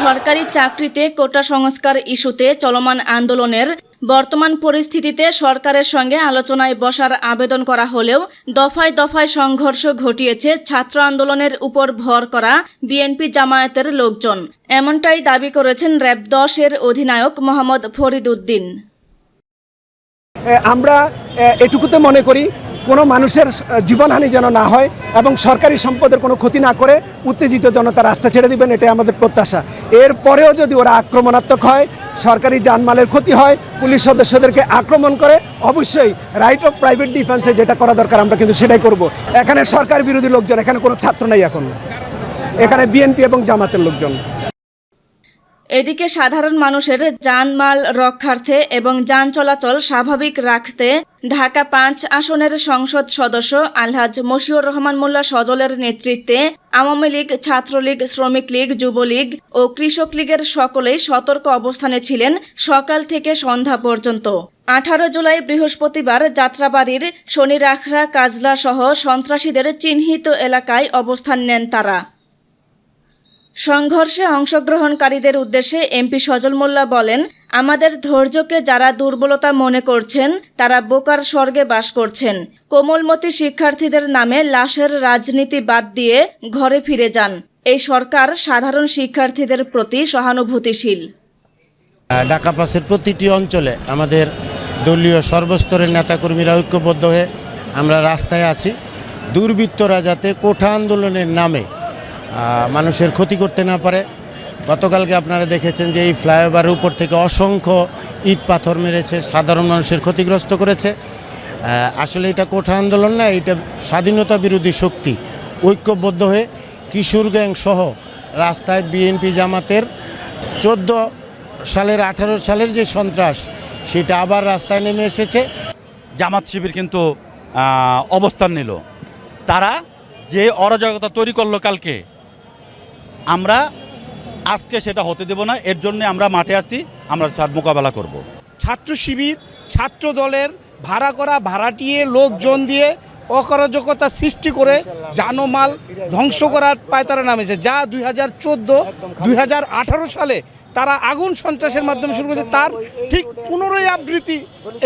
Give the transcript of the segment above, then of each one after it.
সরকারি চাকরিতে কোটা সংস্কার ইস্যুতে চলমান আন্দোলনের বর্তমান পরিস্থিতিতে সরকারের সঙ্গে আলোচনায় বসার আবেদন করা হলেও দফায় দফায় সংঘর্ষ ঘটিয়েছে ছাত্র আন্দোলনের উপর ভর করা বিএনপি জামায়াতের লোকজন। এমনটাই দাবি করেছেন র‍্যাব ১০ এর অধিনায়ক মোহাম্মদ ফরিদ উদ্দিন। আমরা এটুকুতে মনে করি কোনো মানুষের জীবনহানি যেন না হয় এবং সরকারি সম্পদের কোনো ক্ষতি না করে উত্তেজিত জনতা রাস্তা ছেড়ে দিবেন, এটাই আমাদের প্রত্যাশা। এরপরেও যদি ওরা আক্রমণাত্মক হয়, সরকারি জানমালের ক্ষতি হয়, পুলিশ সদস্যদেরকে আক্রমণ করে, অবশ্যই রাইট অফ প্রাইভেট ডিফেন্সে যেটা করা দরকার আমরা কিন্তু সেটাই করব। এখানে সরকার বিরোধী লোকজন, এখানে কোনো ছাত্র নাই, এখন এখানে বিএনপি এবং জামাতের লোকজন। এদিকে সাধারণ মানুষের জানমাল রক্ষার্থে এবং যান চলাচল স্বাভাবিক রাখতে ঢাকা ৫ আসনের সংসদ সদস্য আলহাজ মশিউর রহমান মোল্লা সজলের নেতৃত্বে আওয়ামী লীগ, ছাত্রলীগ, শ্রমিক লীগ, যুবলীগ ও কৃষক লীগের সকলেই সতর্ক অবস্থানে ছিলেন সকাল থেকে সন্ধ্যা পর্যন্ত। ১৮ জুলাই বৃহস্পতিবার যাত্রাবাড়ির শনিরাখড়া, কাজলা সহ সন্ত্রাসীদের চিহ্নিত এলাকায় অবস্থান নেন তারা। সংঘর্ষে অংশগ্রহণকারীদের উদ্দেশ্যে এমপি সজল মোল্লা বলেন, আমাদের ধৈর্যকে যারা দুর্বলতা মনে করছেন তারা বোকার স্বর্গে বাস করছেন। কোমলমতি শিক্ষার্থীদের নামে লাশের রাজনীতি বাদ দিয়ে ঘরে ফিরে যান। এই সরকার সাধারণ শিক্ষার্থীদের প্রতি সহানুভূতিশীল। ঢাকা পাশের প্রতিটি অঞ্চলে আমাদের দলীয় সর্বস্তরের নেতাকর্মীরা ঐক্যবদ্ধ হয়ে আমরা রাস্তায় আছি। দুর্বৃত্তরা যাতে কোঠা আন্দোলনের নামে মানুষের ক্ষতি করতে না পারে। গতকালকে আপনারা দেখেছেন যে এই ফ্লাইওভারের উপর থেকে অসংখ্য ইট পাথর মেরেছে, সাধারণ মানুষের ক্ষতিগ্রস্ত করেছে। আসলে এটা কোঠা আন্দোলন না, এটা স্বাধীনতা বিরোধী শক্তি ঐক্যবদ্ধ হয়ে কিশোর গ্যাং সহ রাস্তায় বিএনপি জামাতের 14 সালের 18 সালের যে সন্ত্রাস সেটা আবার রাস্তায় নেমে এসেছে। জামাত শিবির কিন্তু অবস্থান নিল। তারা যে অরাজকতা তৈরি করলো কালকে, আমরা আজকে সেটা হতে দেব না। এর জন্য আমরা মাঠে আছি, আমরা তার মোকাবেলা করব। ছাত্র শিবির ছাত্র দলের ভাড়া করা ভাড়াটিয়ে লোকজন দিয়ে অরাজকতা সৃষ্টি করে জানমাল ধ্বংস করার পায়তারা নামেছে, যা 2014-2018 সালে তারা আগুন সন্ত্রাসের মাধ্যমে শুরু করেছে, তার ঠিক পুনরাবৃত্তি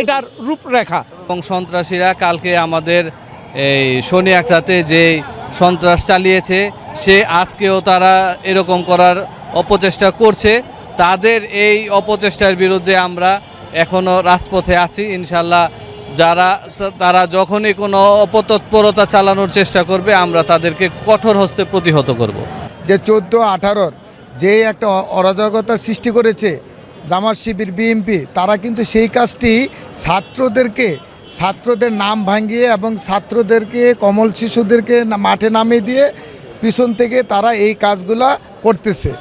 এটার রূপরেখা। এবং সন্ত্রাসীরা কালকে আমাদের এই শনিরাখড়াতে যে সন্ত্রাস চালিয়েছে, সে আজকেও তারা এরকম করার অপচেষ্টা করছে। তাদের এই অপচেষ্টার বিরুদ্ধে আমরা এখনও রাজপথে আছি। ইনশাল্লাহ তারা যখনই কোনো অপতৎপরতা চালানোর চেষ্টা করবে, আমরা তাদেরকে কঠোর হস্তে প্রতিহত করব। যে 14-18 যে একটা অরাজকতার সৃষ্টি করেছে জামাত শিবির বিএনপি, তারা কিন্তু সেই কাজটি ছাত্রদের নাম ভাঙিয়ে এবং ছাত্রদেরকে, কমল শিশুদেরকে মাঠে নামিয়ে দিয়ে পিছন থেকে তারা এই কাজগুলা করতেছে।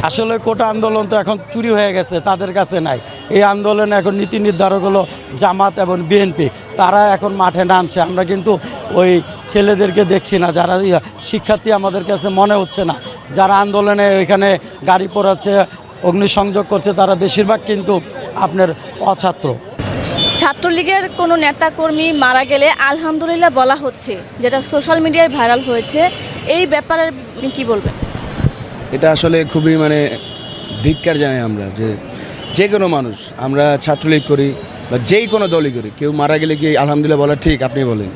আসলে কোটা আন্দোলন তো এখন চুরি হয়ে গেছে, তাদের কাছে নাই। এই আন্দোলনে এখন নীতি নির্ধারক হলো জামাত এবং বিএনপি, তারা এখন মাঠে নামছে। আমরা কিন্তু ওই ছেলেদেরকে দেখছি না, যারা শিক্ষার্থী আমাদের কাছে মনে হচ্ছে না। যারা আন্দোলনে ওইখানে গাড়ি পোড়াচ্ছে, অগ্নিসংযোগ করছে, তারা বেশিরভাগ কিন্তু আপনার অছাত্র। ছাত্রলীগের কোনো নেতাকর্মী মারা গেলে আলহামদুলিল্লাহ বলা হচ্ছে, যেটা সোশ্যাল মিডিয়ায় ভাইরাল হয়েছে। এই ব্যাপারে কি বলবেন? এটা আসলে খুবই ধিক্কার জানাই আমরা, যে কোনো মানুষ, আমরা ছাত্রলীগ করি বা যেই কোনো দলই করি, কেউ মারা গেলে কি আলহামদুলিল্লাহ বলা ঠিক? আপনি বলেন,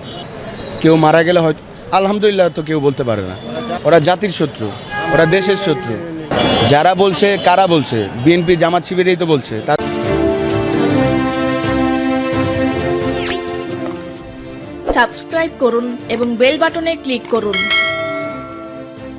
কেউ মারা গেলে হয়তো আলহামদুলিল্লাহ তো কেউ বলতে পারে না। ওরা জাতির শত্রু, ওরা দেশের শত্রু। যারা বলছে, কারা বলছে? বিএনপি জামাত শিবিরই তো বলছে। সাবস্ক্রাইব করুন এবং বেল বাটনে ক্লিক করুন।